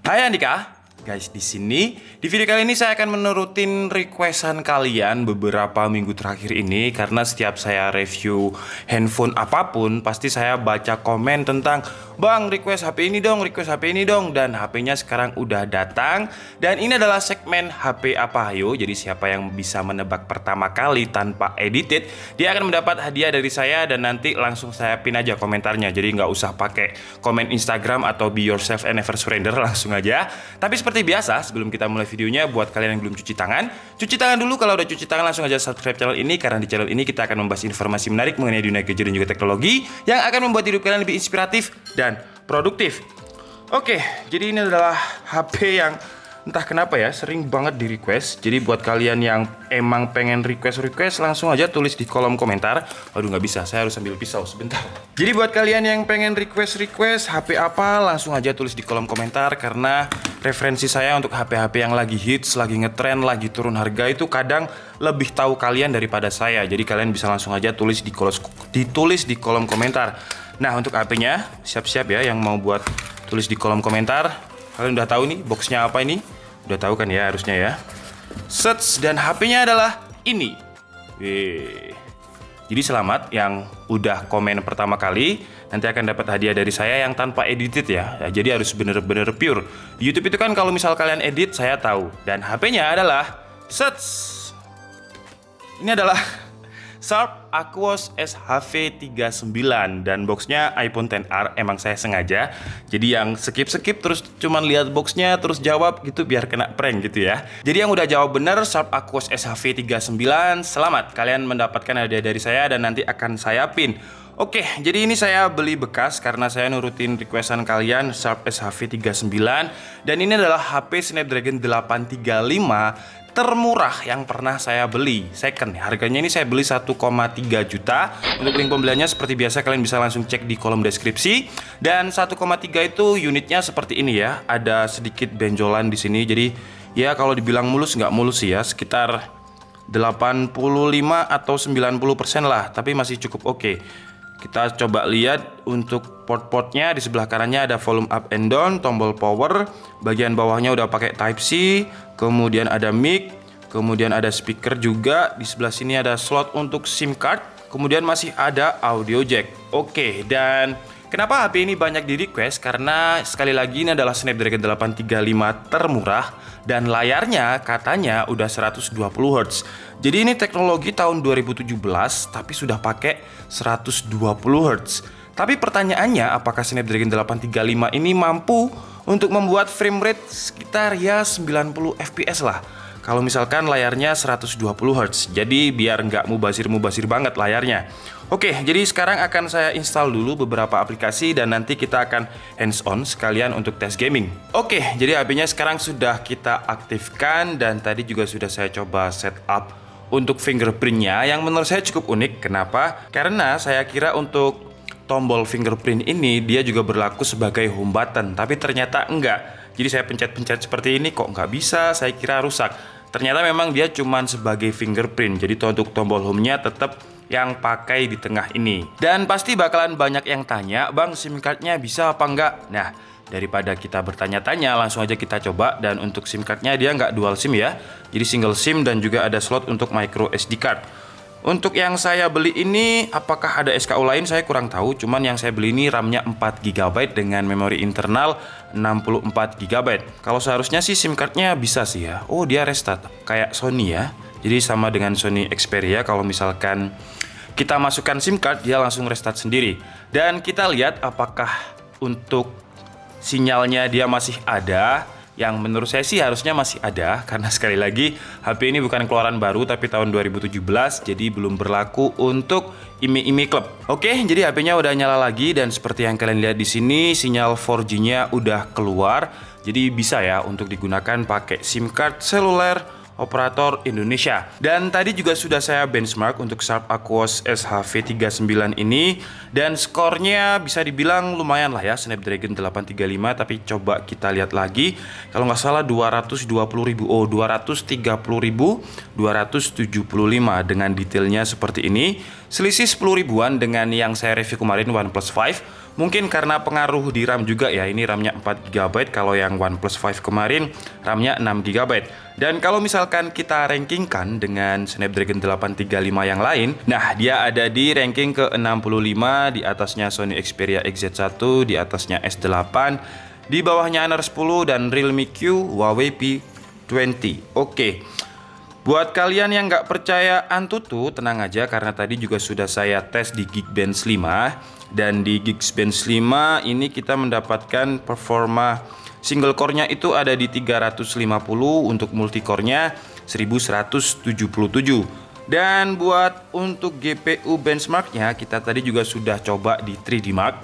Hai Andika, guys di sini di video kali ini saya akan menurutin requestan kalian beberapa minggu terakhir ini karena setiap saya review handphone apapun pasti saya baca komen tentang Bang request HP ini dong, request HP ini dong, dan HP-nya sekarang udah datang dan ini adalah segmen HP apa hayo. Jadi siapa yang bisa menebak pertama kali tanpa edited dia akan mendapat hadiah dari saya dan nanti langsung saya pin aja komentarnya. Jadi nggak usah pakai komen Instagram atau be yourself and never surrender, langsung aja. Tapi seperti biasa, sebelum kita mulai videonya, buat kalian yang belum cuci tangan dulu. Kalau udah cuci tangan langsung aja subscribe channel ini, karena di channel ini kita akan membahas informasi menarik mengenai dunia gadget dan juga teknologi yang akan membuat hidup kalian lebih inspiratif dan produktif. Oke, jadi ini adalah HP yang entah kenapa ya sering banget di request. Jadi buat kalian yang emang pengen request langsung aja tulis di kolom komentar. Waduh nggak bisa, saya harus ambil pisau sebentar. Jadi buat kalian yang pengen request HP apa, langsung aja tulis di kolom komentar. Karena referensi saya untuk HP-HP yang lagi hits, lagi ngetren, lagi turun harga itu kadang lebih tahu kalian daripada saya. Jadi kalian bisa langsung aja tulis di kolom komentar. Nah untuk HP-nya siap-siap ya yang mau buat tulis di kolom komentar. Kalian udah tahu nih boxnya apa ini? Udah tahu kan ya harusnya ya. Sets, dan HP-nya adalah ini. Wih. Jadi selamat yang udah komen pertama kali. Nanti akan dapat hadiah dari saya yang tanpa edited ya. Jadi harus bener-bener pure. Di YouTube itu kan kalau misal kalian edit saya tahu. Dan HP-nya adalah sets. Ini adalah Sharp Aquos SHV39 dan boxnya iPhone XR. Emang saya sengaja jadi yang skip terus cuman lihat boxnya terus jawab gitu biar kena prank gitu ya. Jadi yang udah jawab bener Sharp Aquos SHV39, selamat, kalian mendapatkan hadiah dari saya dan nanti akan saya pin. Oke, jadi ini saya beli bekas karena saya nurutin requestan kalian Sharp SHV39 dan ini adalah HP Snapdragon 835 termurah yang pernah saya beli, second. Harganya ini saya beli 1,3 juta. Untuk link pembeliannya seperti biasa kalian bisa langsung cek di kolom deskripsi. Dan 1,3 itu unitnya seperti ini ya. Ada sedikit benjolan di sini. Jadi ya kalau dibilang mulus nggak mulus sih ya, sekitar 85 atau 90% lah, tapi masih cukup oke. Kita coba lihat untuk port-portnya. Di sebelah kanannya ada volume up and down, tombol power. Bagian bawahnya udah pakai Type C. Kemudian ada mic. Kemudian ada speaker juga. Di sebelah sini ada slot untuk SIM card. Kemudian masih ada audio jack. Oke, dan kenapa HP ini banyak di request? Karena sekali lagi ini adalah Snapdragon 835 termurah. Dan layarnya katanya udah 120 Hz. Jadi ini teknologi tahun 2017 tapi sudah pakai 120 Hz. Tapi pertanyaannya apakah Snapdragon 835 ini mampu untuk membuat frame rate sekitar ya 90 fps lah. Kalau misalkan layarnya 120 Hz. Jadi biar nggak mubazir banget layarnya. Oke, jadi sekarang akan saya install dulu beberapa aplikasi dan nanti kita akan hands on sekalian untuk tes gaming. Oke, jadi HP-nya sekarang sudah kita aktifkan dan tadi juga sudah saya coba setup untuk fingerprintnya yang menurut saya cukup unik. Kenapa? Karena saya kira untuk tombol fingerprint ini dia juga berlaku sebagai home button, tapi ternyata enggak. Jadi saya pencet-pencet seperti ini kok nggak bisa, saya kira rusak. Ternyata memang dia cuman sebagai fingerprint. Jadi untuk tombol home-nya tetap yang pakai di tengah ini. Dan pasti bakalan banyak yang tanya, Bang SIM card-nya bisa apa enggak? Nah, daripada kita bertanya-tanya, langsung aja kita coba. Dan untuk SIM card-nya dia nggak dual SIM ya. Jadi single SIM dan juga ada slot untuk micro SD card. Untuk yang saya beli ini, apakah ada SKU lain saya kurang tahu. Cuman yang saya beli ini RAM-nya 4 GB dengan memori internal 64 GB. Kalau seharusnya sih SIM card-nya bisa sih ya. Oh dia restart, kayak Sony ya. Jadi sama dengan Sony Xperia, kalau misalkan kita masukkan SIM card dia langsung restart sendiri. Dan kita lihat apakah untuk sinyalnya dia masih ada. Yang menurut saya sih harusnya masih ada, karena sekali lagi HP ini bukan keluaran baru tapi tahun 2017, jadi belum berlaku untuk IMEI Club. Oke, jadi HP-nya udah nyala lagi dan seperti yang kalian lihat di sini sinyal 4G-nya udah keluar. Jadi bisa ya untuk digunakan pakai SIM card seluler operator Indonesia. Dan tadi juga sudah saya benchmark untuk Sharp Aquos SHV39 ini dan skornya bisa dibilang lumayan lah ya, Snapdragon 835, tapi coba kita lihat lagi. Kalau nggak salah 230.275 dengan detailnya seperti ini. Selisih 10 ribuan dengan yang saya review kemarin OnePlus 5. Mungkin karena pengaruh di RAM juga ya. Ini RAM-nya 4 GB, kalau yang OnePlus 5 kemarin RAM-nya 6 GB. Dan kalau misalkan kita rankingkan dengan Snapdragon 835 yang lain, nah dia ada di ranking ke-65, di atasnya Sony Xperia XZ1, di atasnya S8, di bawahnya Honor 10 dan Realme Q, Huawei P20. Oke. Buat kalian yang nggak percaya Antutu, tenang aja karena tadi juga sudah saya tes di Geekbench 5. Dan di Geekbench 5 ini kita mendapatkan performa single core-nya itu ada di 350, untuk multicore-nya 1177. Dan buat untuk GPU benchmark-nya kita tadi juga sudah coba di 3D Mark.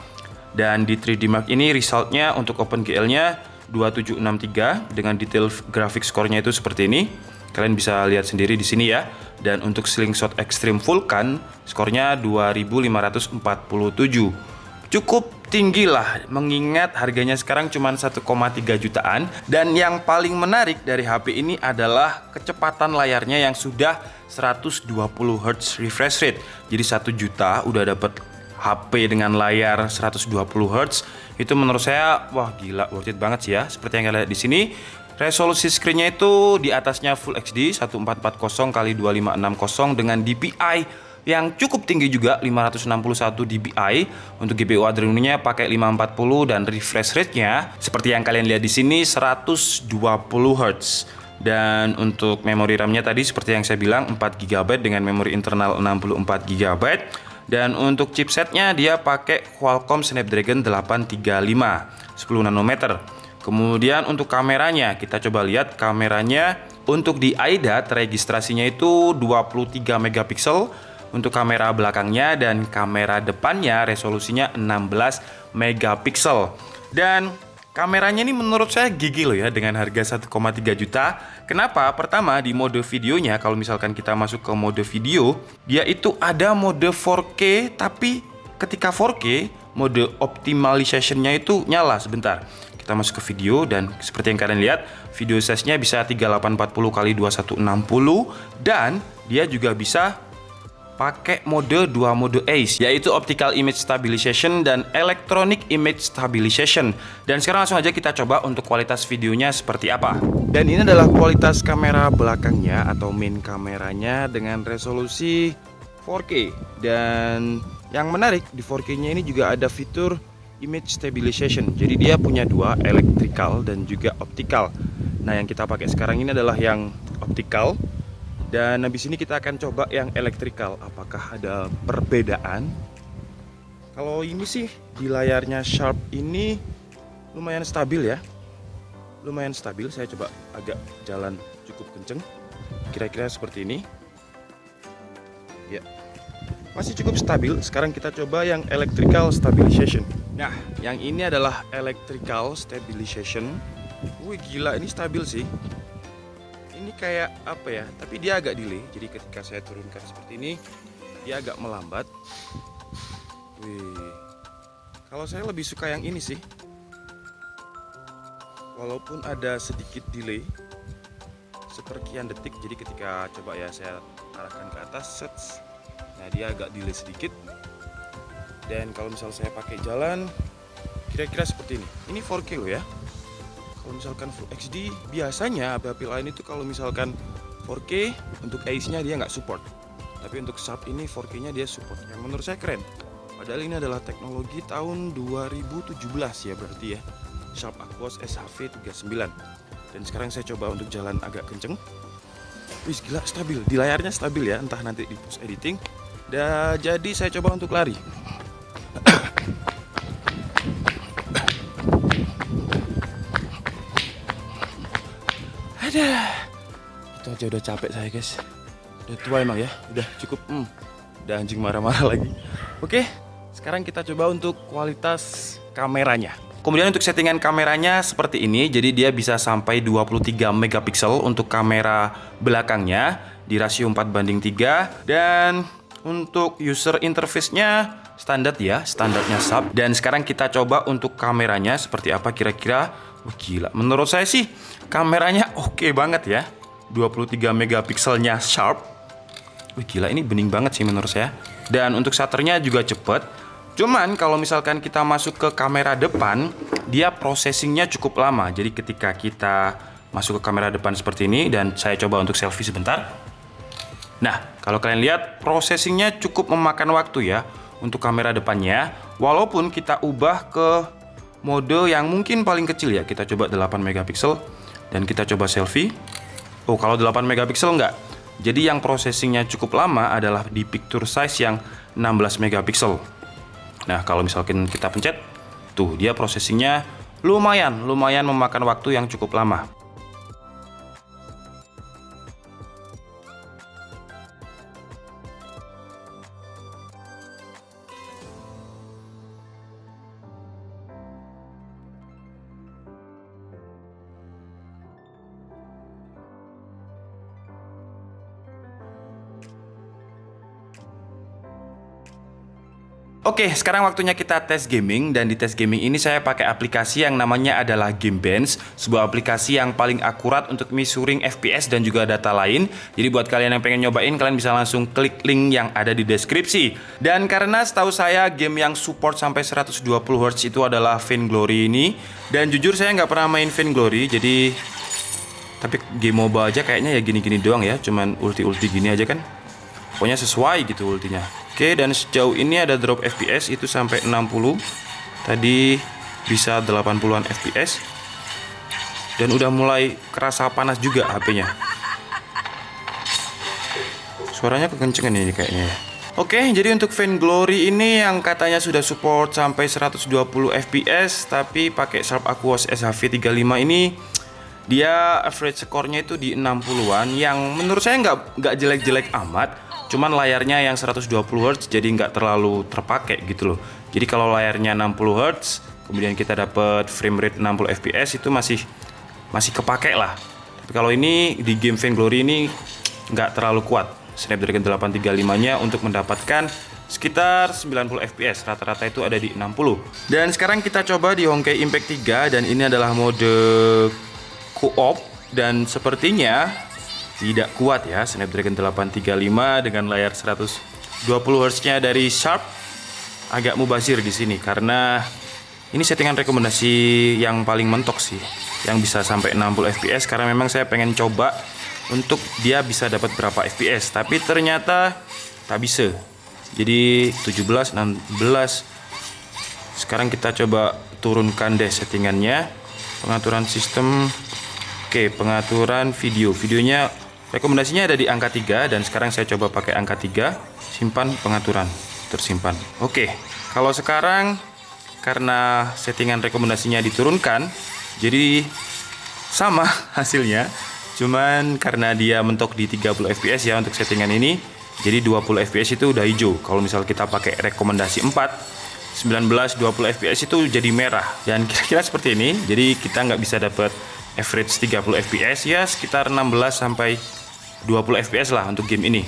Dan di 3D Mark ini resultnya untuk OpenGL-nya 2763 dengan detail graphics score-nya itu seperti ini. Kalian bisa lihat sendiri di sini ya. Dan untuk Slingshot Extreme Vulkan skornya 2547. Cukup tinggi lah, mengingat harganya sekarang cuma 1,3 jutaan. Dan yang paling menarik dari HP ini adalah kecepatan layarnya yang sudah 120 Hz refresh rate. Jadi 1 juta udah dapet HP dengan layar 120 Hz. Itu menurut saya wah gila, worth it banget sih ya. Seperti yang kalian lihat di sini, resolusi screen-nya itu di atasnya Full HD 1440 x 2560 dengan DPI yang cukup tinggi juga 561 dpi. Untuk GPU Adreno-nya pakai 540 dan refresh rate-nya seperti yang kalian lihat di sini 120 Hz. Dan untuk memori RAM-nya tadi seperti yang saya bilang 4 GB dengan memori internal 64 GB. Dan untuk chipsetnya dia pakai Qualcomm Snapdragon 835 10 nanometer. Kemudian untuk kameranya, kita coba lihat kameranya. Untuk di AIDA registrasinya itu 23 megapiksel untuk kamera belakangnya, dan kamera depannya resolusinya 16 megapiksel. Dan kameranya ini menurut saya gigi loh ya dengan harga 1,3 juta. Kenapa? Pertama, di mode videonya, kalau misalkan kita masuk ke mode video, dia itu ada mode 4K, tapi ketika 4K mode optimization-nya itu nyala sebentar. Kita masuk ke video dan seperti yang kalian lihat, video size-nya bisa 3840 x 2160 dan dia juga bisa pakai dua mode ACE, yaitu Optical Image Stabilization dan Electronic Image Stabilization. Dan sekarang langsung aja kita coba untuk kualitas videonya seperti apa. Dan ini adalah kualitas kamera belakangnya atau main kameranya dengan resolusi 4K. Dan yang menarik di 4K-nya ini juga ada fitur Image Stabilization. Jadi dia punya dua, electrical dan juga optical. Nah, yang kita pakai sekarang ini adalah yang optical. Dan habis ini kita akan coba yang electrical. Apakah ada perbedaan? Kalau ini sih di layarnya Sharp ini lumayan stabil ya. Lumayan stabil. Saya coba agak jalan cukup kenceng. Kira-kira seperti ini. Ya. Masih cukup stabil. Sekarang kita coba yang electrical stabilization. Nah, yang ini adalah electrical stabilization. Wih gila, ini stabil sih. Ini kayak apa ya? Tapi dia agak delay. Jadi ketika saya turunkan seperti ini, dia agak melambat. Wih. Kalau saya lebih suka yang ini sih. Walaupun ada sedikit delay, seperkian detik. Jadi ketika coba ya saya arahkan ke atas, set. Nah, dia agak delay sedikit. Dan kalau misal saya pakai jalan, kira-kira seperti ini. Ini 4K loh ya. Kalau misalkan Full HD, biasanya HP-HP lain itu kalau misalkan 4K untuk ACE-nya dia nggak support. Tapi untuk Sharp ini 4K-nya dia support. Yang menurut saya keren. Padahal ini adalah teknologi tahun 2017 ya berarti ya. Sharp Aquos SHV39. Dan sekarang saya coba untuk jalan agak kenceng. Wih gila, stabil. Di layarnya stabil ya, entah nanti di post editing. Dan jadi saya coba untuk lari. Itu aja udah capek saya guys. Udah tua emang ya. Udah cukup. Udah anjing marah-marah lagi. Oke, sekarang kita coba untuk kualitas kameranya. Kemudian untuk settingan kameranya seperti ini. Jadi dia bisa sampai 23 megapiksel untuk kamera belakangnya di rasio 4:3. Dan untuk user interface-nya standar ya, standarnya Sharp. Dan sekarang kita coba untuk kameranya seperti apa kira-kira. Wah gila, menurut saya sih kameranya oke banget ya. 23 megapikselnya Sharp. Wih gila, ini bening banget sih menurut saya. Dan untuk shutternya juga cepet. Cuman kalau misalkan kita masuk ke kamera depan, dia processingnya cukup lama. Jadi ketika kita masuk ke kamera depan seperti ini, dan saya coba untuk selfie sebentar. Nah, kalau kalian lihat processingnya cukup memakan waktu ya untuk kamera depannya. Walaupun kita ubah ke mode yang mungkin paling kecil ya, kita coba 8 megapiksel dan kita coba selfie. Oh, kalau 8 megapiksel enggak. Jadi yang processingnya cukup lama adalah di picture size yang 16 megapiksel. Nah, kalau misalkan kita pencet, tuh dia processingnya lumayan memakan waktu yang cukup lama. Oke, sekarang waktunya kita tes gaming, dan di tes gaming ini saya pakai aplikasi yang namanya adalah Geekbench, sebuah aplikasi yang paling akurat untuk measuring FPS dan juga data lain. Jadi buat kalian yang pengen nyobain, kalian bisa langsung klik link yang ada di deskripsi. Dan karena setahu saya game yang support sampai 120 Hz itu adalah Vainglory ini, dan jujur saya nggak pernah main Vainglory, jadi tapi game MOBA aja kayaknya ya gini-gini doang ya, cuman ulti-ulti gini aja kan. Pokoknya sesuai gitu ultinya. Oke, dan sejauh ini ada drop FPS itu sampai 60. Tadi bisa 80-an FPS. Dan udah mulai kerasa panas juga HP-nya. Suaranya kekencengan ini kayaknya ya. Oke, jadi untuk Vainglory ini yang katanya sudah support sampai 120 FPS, tapi pakai Sharp Aquos SHV35 ini dia average score-nya itu di 60-an, yang menurut saya nggak jelek-jelek amat. Cuman layarnya yang 120 Hz jadi nggak terlalu terpakai gitu loh. Jadi kalau layarnya 60 Hz, kemudian kita dapat frame rate 60 FPS itu masih kepake lah. Tapi kalau ini di game Vainglory ini nggak terlalu kuat. Snapdragon 835-nya untuk mendapatkan sekitar 90 FPS, rata-rata itu ada di 60. Dan sekarang kita coba di Honkai Impact 3, dan ini adalah mode co-op, dan sepertinya tidak kuat ya Snapdragon 835 dengan layar 120 Hz-nya dari Sharp. Agak mubazir di sini karena ini settingan rekomendasi yang paling mentok sih, yang bisa sampai 60 FPS, karena memang saya pengen coba untuk dia bisa dapat berapa FPS, tapi ternyata tak bisa. Jadi 17, 16. Sekarang kita coba turunkan deh settingannya. Pengaturan sistem. Oke, pengaturan videonya rekomendasinya ada di angka 3, dan sekarang saya coba pakai angka 3, simpan pengaturan, tersimpan. Oke, kalau sekarang karena settingan rekomendasinya diturunkan, jadi sama hasilnya, cuman karena dia mentok di 30 fps ya untuk settingan ini, jadi 20 fps itu udah hijau. Kalau misal kita pakai rekomendasi 4, 19, 20 fps itu jadi merah, dan kira-kira seperti ini. Jadi kita nggak bisa dapat average 30 fps ya, sekitar 16 sampai 20 fps lah untuk game ini.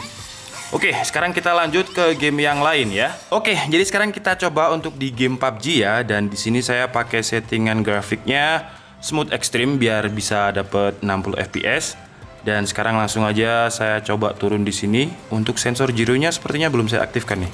Oke, sekarang kita lanjut ke game yang lain ya. Oke, jadi sekarang kita coba untuk di game PUBG ya, dan di sini saya pakai settingan grafiknya smooth extreme biar bisa dapat 60 fps. Dan sekarang langsung aja saya coba turun di sini. Untuk sensor gyronya sepertinya belum saya aktifkan nih.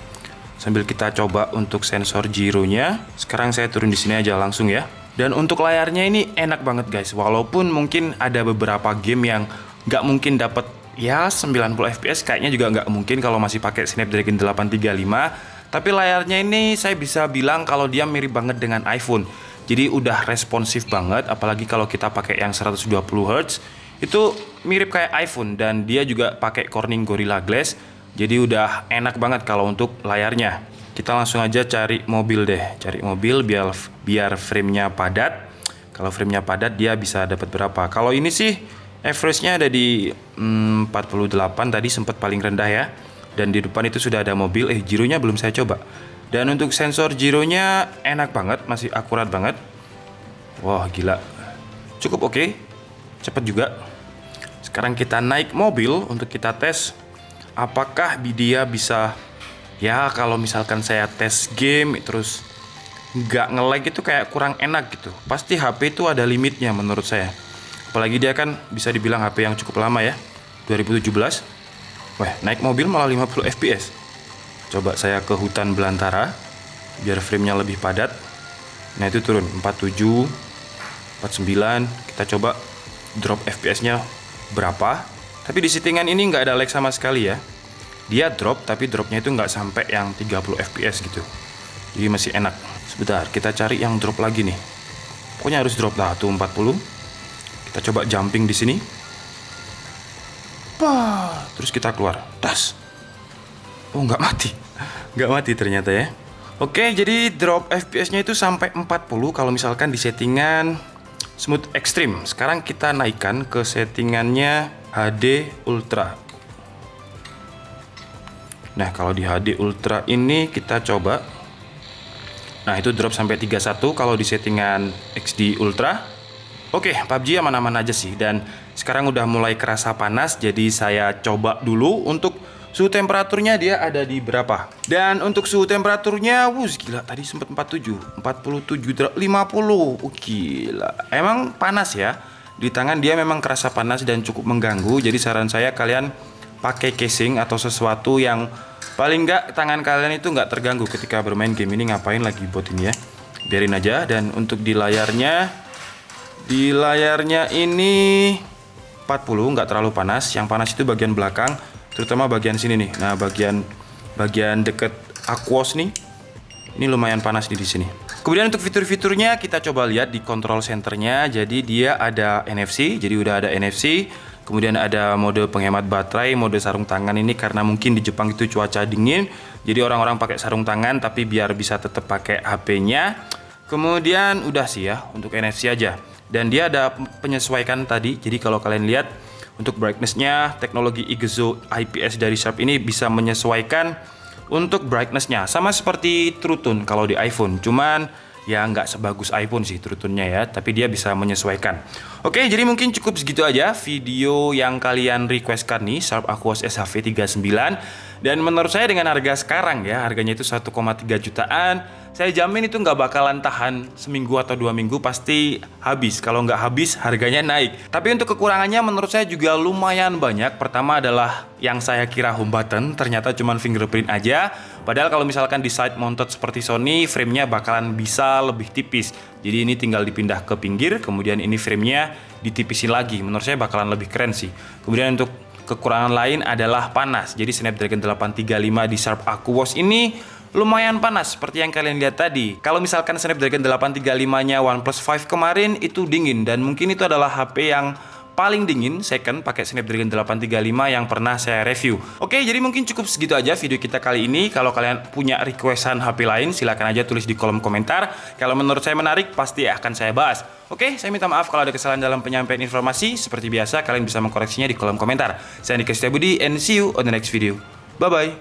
Sambil kita coba untuk sensor gyronya, sekarang saya turun di sini aja langsung ya. Dan untuk layarnya ini enak banget guys, walaupun mungkin ada beberapa game yang nggak mungkin dapat ya 90 fps, kayaknya juga nggak mungkin kalau masih pakai Snapdragon 835. Tapi layarnya ini saya bisa bilang kalau dia mirip banget dengan iPhone. Jadi udah responsif banget, apalagi kalau kita pakai yang 120 Hz. Itu mirip kayak iPhone, dan dia juga pakai Corning Gorilla Glass. Jadi udah enak banget kalau untuk layarnya. Kita langsung aja cari mobil deh, cari mobil biar framenya padat. Kalau framenya padat dia bisa dapat berapa. Kalau ini sih average-nya ada di 48, tadi sempat paling rendah ya. Dan di depan itu sudah ada mobil. Gyronya belum saya coba. Dan untuk sensor gyronya enak banget, masih akurat banget. Wah gila, cukup oke, cepet juga. Sekarang kita naik mobil untuk kita tes apakah dia bisa. Ya kalau misalkan saya tes game terus nggak nge-lag itu kayak kurang enak gitu. Pasti HP itu ada limitnya menurut saya. Apalagi dia kan bisa dibilang HP yang cukup lama ya, 2017. Wah, naik mobil malah 50 fps. Coba saya ke hutan belantara. biar framenya lebih padat. Nah itu turun 47, 49. Kita coba drop FPS-nya berapa. Tapi di settingan ini nggak ada lag sama sekali ya. Dia drop, tapi dropnya itu nggak sampai yang 30 fps gitu. Jadi masih enak. Sebentar, kita cari yang drop lagi nih. Pokoknya harus drop lah tuh 40. Kita coba jumping di sini. Terus kita keluar. Das. Oh nggak mati. Nggak mati ternyata ya. Oke, jadi drop FPS-nya itu sampai 40 kalau misalkan di settingan smooth extreme. Sekarang kita naikkan ke settingannya HD Ultra. Nah, kalau di HD Ultra ini kita coba. Nah, itu drop sampai 31 kalau di settingan XD Ultra. Oke, PUBG aman-aman aja sih. Dan sekarang udah mulai kerasa panas, jadi saya coba dulu untuk suhu temperaturnya dia ada di berapa. Dan untuk suhu temperaturnya, gila, tadi sempat 47, 47, 50. Gila, emang panas ya. Di tangan dia memang kerasa panas dan cukup mengganggu. Jadi saran saya kalian pakai casing atau sesuatu yang paling nggak tangan kalian itu nggak terganggu ketika bermain game ini. Ngapain lagi buat ini ya, biarin aja. Dan untuk di layarnya ini 40, nggak terlalu panas. Yang panas itu bagian belakang, terutama bagian sini nih. Nah, bagian deket aquos nih, ini lumayan panas di sini. Kemudian untuk fitur-fiturnya kita coba lihat di control centernya. Jadi dia ada NFC, jadi udah ada NFC. Kemudian ada mode penghemat baterai, mode sarung tangan ini karena mungkin di Jepang itu cuaca dingin, jadi orang-orang pakai sarung tangan tapi biar bisa tetap pakai HP-nya. Kemudian udah sih ya untuk NFC aja. Dan dia ada penyesuaikan tadi. Jadi kalau kalian lihat untuk brightness-nya, teknologi IGZO IPS dari Sharp ini bisa menyesuaikan untuk brightness-nya. Sama seperti True Tone kalau di iPhone. Cuman ya nggak sebagus iPhone sih True Tone-nya ya. Tapi dia bisa menyesuaikan. Oke, jadi mungkin cukup segitu aja video yang kalian requestkan nih, Sharp Aquos SHV39. Dan menurut saya dengan harga sekarang ya, harganya itu 1,3 jutaan, saya jamin itu nggak bakalan tahan seminggu atau 2 minggu, pasti habis. Kalau nggak habis, harganya naik. Tapi untuk kekurangannya menurut saya juga lumayan banyak. Pertama adalah yang saya kira home button, ternyata cuma fingerprint aja. Padahal kalau misalkan di side mounted seperti Sony, framenya bakalan bisa lebih tipis. Jadi ini tinggal dipindah ke pinggir, kemudian ini framenya ditipisin lagi. Menurut saya bakalan lebih keren sih. Kemudian untuk kekurangan lain adalah panas. Jadi Snapdragon 835 di Sharp Aquos ini lumayan panas seperti yang kalian lihat tadi. Kalau misalkan Snapdragon 835-nya OnePlus 5 kemarin itu dingin, dan mungkin itu adalah HP yang paling dingin second pakai Snapdragon 835 yang pernah saya review. Oke, jadi mungkin cukup segitu aja video kita kali ini. Kalau kalian punya requestan HP lain, silahkan aja tulis di kolom komentar. Kalau menurut saya menarik, pasti akan saya bahas. Oke, saya minta maaf kalau ada kesalahan dalam penyampaian informasi. Seperti biasa, kalian bisa mengkoreksinya di kolom komentar. Saya Andika Setiabudi and see you on the next video. Bye-bye.